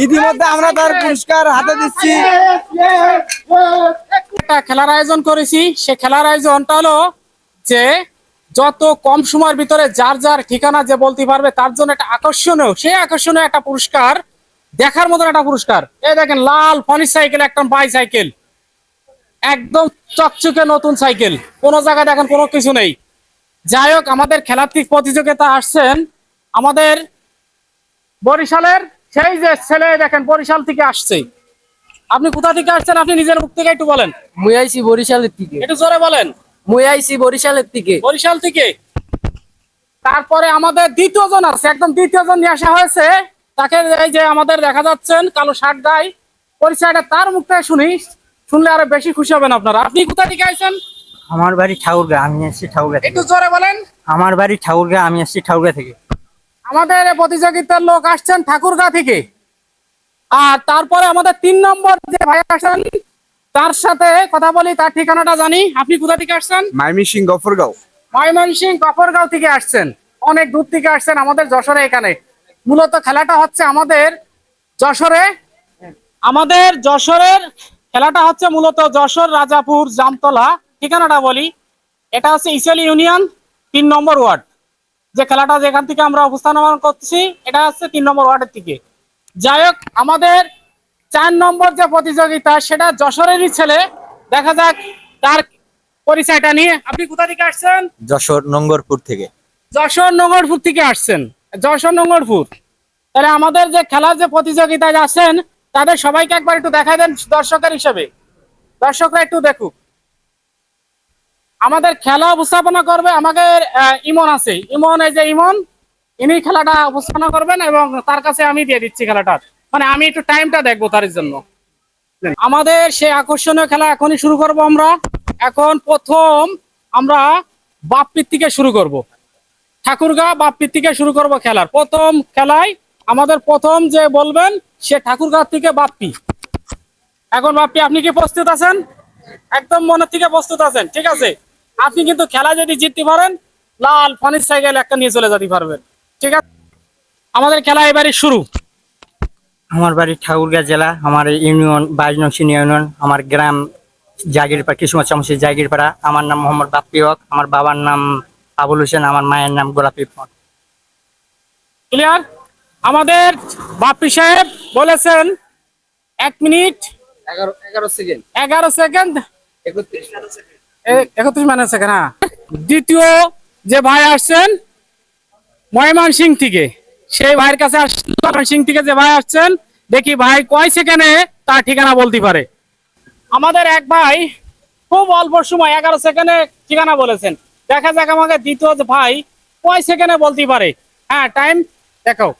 ইতিমধ্যে আমরা তার পুরস্কার হাতে দিচ্ছি। একটা খেলার আয়োজন করেছি, সে খেলার আয়োজনটা হলো যে যত কম সময়ের ভিতরে যার যার ঠিকানা যে বলতে পারবে তার জন্য একটা আকর্ষণীয় একটা পুরস্কার, দেখার মতন একটা পুরস্কার। এই দেখেন লাল ফনির সাইকেল, একটা বাইসাইকেল, একদম চকচকে নতুন সাইকেল, কোনো জায়গায় দেখেন কোনো কিছু নেই। যাই হোক, আমাদের খেলার প্রতিযোগিতা আসছেন আমাদের বরিশালের সেই যে ছেলে, দেখেন বরিশাল থেকে আসছে। আপনি কোথা থেকে আসছেন, আপনি নিজের মুখ থেকে একটু বলেন। মুই আইছি বরিশালের থেকে। একটু জোরে বলেন। মুই আইছি বরিশালের থেকে। বরিশাল থেকে। তারপরে আমাদের দ্বিতীয় জন আছে, একদম দ্বিতীয় জন নিয়ে আসা হয়েছে। তাকে এই যে আমাদের দেখা যাচ্ছেন কালো শার্ট গায়ে, পরিচয়টা তার মুখ থেকে শুনলে আরো বেশি খুশি হবেন আপনারা। আপনি কোথা থেকে আইছেন? আমার বাড়ি ঠাকুরগাঁ, আমি আসছি ঠাকুরগাঁ থেকে। একটু জোরে বলেন। আমার বাড়ি ঠাকুরগাঁ, আমি আসছি ঠাকুরগাঁ থেকে। আমাদের এই প্রতিযোগিতার লোক আসছেন ঠাকুরগাঁ থেকে। আর তারপরে আমাদের 3 নম্বর যে ভাই আসছেন তার সাথে কথা বলি, তার ঠিকানাটা জানি। আপনি কোথা থেকে আসছেন? ময়মনসিংহ গফরগাঁও। ময়মনসিংহ গফরগাঁও থেকে আসছেন, অনেক দূর থেকে আসছেন আমাদের যশোরে। এখানে মূলত খেলাটা হচ্ছে আমাদের যশোরে, খেলাটা হচ্ছে মূলত যশোর রাজাপুর জামতলা। ঠিকানাটা বলি, এটা হচ্ছে ইসেলি ইউনিয়ন 3 নম্বর ওয়ার্ড। যে খেলাটা যেখান থেকে আমরা অবস্থান করছি এটা হচ্ছে 3 নম্বর ওয়ার্ডের থেকে। যাই হোক, আমাদের 4 নম্বর যে প্রতিযোগিতা সেটা যশোরেরই ছেলে, দেখা যাক তার পরিচয়টা নিয়ে। আপনি কোথা থেকে আসছেন? যশোর নোঙ্গরপুর থেকে। যশোর নোঙ্গরপুর থেকে আসছেন, যশোর নোঙ্গরপুর। তাহলে আমাদের যে খেলার যে প্রতিযোগিতায় আছেন তাদের সবাইকে একবার একটু দেখাই দেন দর্শকের হিসেবে, দর্শকরা একটু দেখুক। আমাদের খেলা উপস্থাপনা করবে আমাদের ইমন আছে, ইমন, এই যে ইমন, ইনি খেলাটা উপস্থাপনা করবেন এবং তার কাছে আমি দিয়ে দিচ্ছি খেলাটা। মানে আমি একটু টাইমটা দেখবো তার জন্য। আমাদের সেই আকর্ষণীয় খেলা এখনই শুরু করব আমরা। এখন প্রথম আমরা বাপ্পির থেকে শুরু করব, ঠাকুরগাঁ বাপ্পির থেকে শুরু করব খেলার প্রথম খেলায়। আমাদের প্রথম যে বলবেন সে ঠাকুরগাঁ থেকে বাপ্পি। এখন বাপ্পি, আপনি কি প্রস্তুত আছেন? একদম মনের থেকে প্রস্তুত আছেন? ঠিক আছে। আপনি কিন্তু খেলা যদি জিততে পারেন লাল ফানির সাইকেল একটা নিয়ে চলে যেতে পারবেন। ঠিক আছে, আমাদের খেলা এবারে শুরু। আমার বাড়ি ঠাকুরগাঁ জেলা, আমার ইউনিয়ন 22 নং ইউনিয়ন, আমার গ্রাম জাগিরপাড়া, কিসমত চামসি জাগিরপাড়া। আমার নাম মোহাম্মদ বাপ্পি হক, আমার বাবার নাম আবুল হোসেন, আমার মায়ের নাম গোলাপি ফোন। ক্লিয়ার? আমাদের বাপ্পি সাহেব বলেছেন 1 মিনিট 11 সেকেন্ড 31 মানে সেকেন্ড। হ্যাঁ, দ্বিতীয় যে ভাই আসছেন ময়মনসিংহ থেকে, সেই ভাইয়ের কাছে ময়মনসিংহ থেকে যে ভাই আসছেন, দেখি ভাই কয় সেকেন্ডে তার ঠিকানা বলতে পারে। আমাদের এক ভাই খুব অল্প সময় 11 সেকেন্ডে ঠিকানা বলেছেন। দেখা যাক আমাদের দ্বিতীয় যে ভাই কয় সেকেন্ডে বলতে পারে। হ্যাঁ, টাইম দেখাও।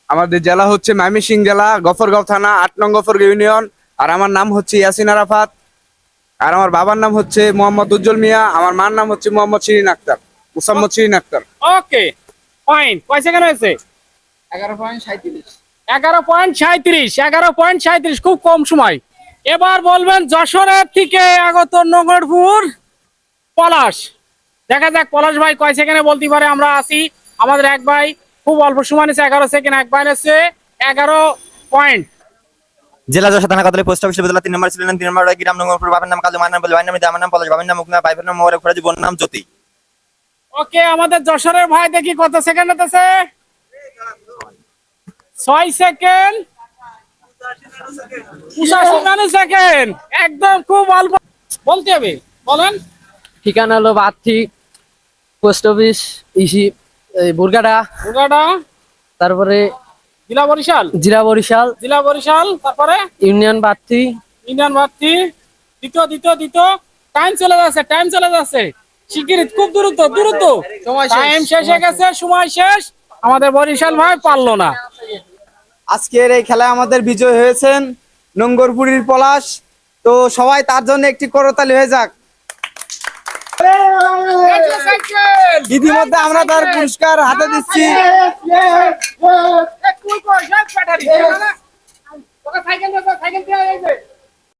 আমাদের জেলা হচ্ছে ময়মনসিংহ জেলা, গফরগাঁও থানা, 8 নং গফরগাঁও ইউনিয়ন। আর আমার নাম হচ্ছে ইয়াসিন আরাফাত। আর আমার বাবার নাম হচ্ছে মোহাম্মদ উজ্জ্বল মিয়া। আমার মার নাম হচ্ছে মোহাম্মদ শিরিন আক্তার, মুসাম্মদ শিরিন আক্তার। ওকে, পয়েন্ট কয় সেকেন্ড হয়েছে? 11.37। খুব কম সময়। এবার বলবেন যশোরের থেকে আগত নোঙ্গরপুর পলাশ। দেখা যাক পলাশ ভাই কয় সেকেন্ডে বলতে পারে। আমরা আছি, আমাদের এক ভাই খুব অল্প সময় নিচ্ছে 11 সেকেন্ড, এক ভাই নিচ্ছে 11 পয়েন্ট। জেলা যশোর থানা কাতলি পোস্ট অফিস বিদ্যালয় 3 নম্বর ছিলেন 3 নম্বর গ্রাম নোঙ্গরপুর। বাবার নাম কাজী, মায়ের নাম বলে, ভাইয়ের নাম আমার নাম পলাশ, বাবার নাম মুকনা, ভাইয়ের নাম মোবারক ফরাজি, বোন নাম জ্যোতি। ওকে, আমাদের যশোরের ভাই দেখি কত সেকেন্ড হতেছে। 6 সেকেন্ড 85 সেকেন্ড, একদম খুব অল্প বলতে হবে। বলেন। ঠিকানা হলো বাথি, পোস্ট অফিস ইসি বুরগাডা, তারপরে জেলা বরিশাল, তারপরে ইউনিয়ন বাথি। দ্বিতীয় টাইম চলে যাচ্ছে শিগগিরই, খুব দ্রুত টাইম শেষ হয়ে গেছে, সময় শেষ। আমাদের বরিশাল ভাই পারলো না। আজকের এই খেলায় আমাদের বিজয় হয়েছেন নোঙ্গরপুরীর পলাশ। তো সবাই তার জন্য একটি করতালি হয়ে যাক। ইতিমধ্যে আমরা তার পুরস্কার হাতে দিচ্ছি।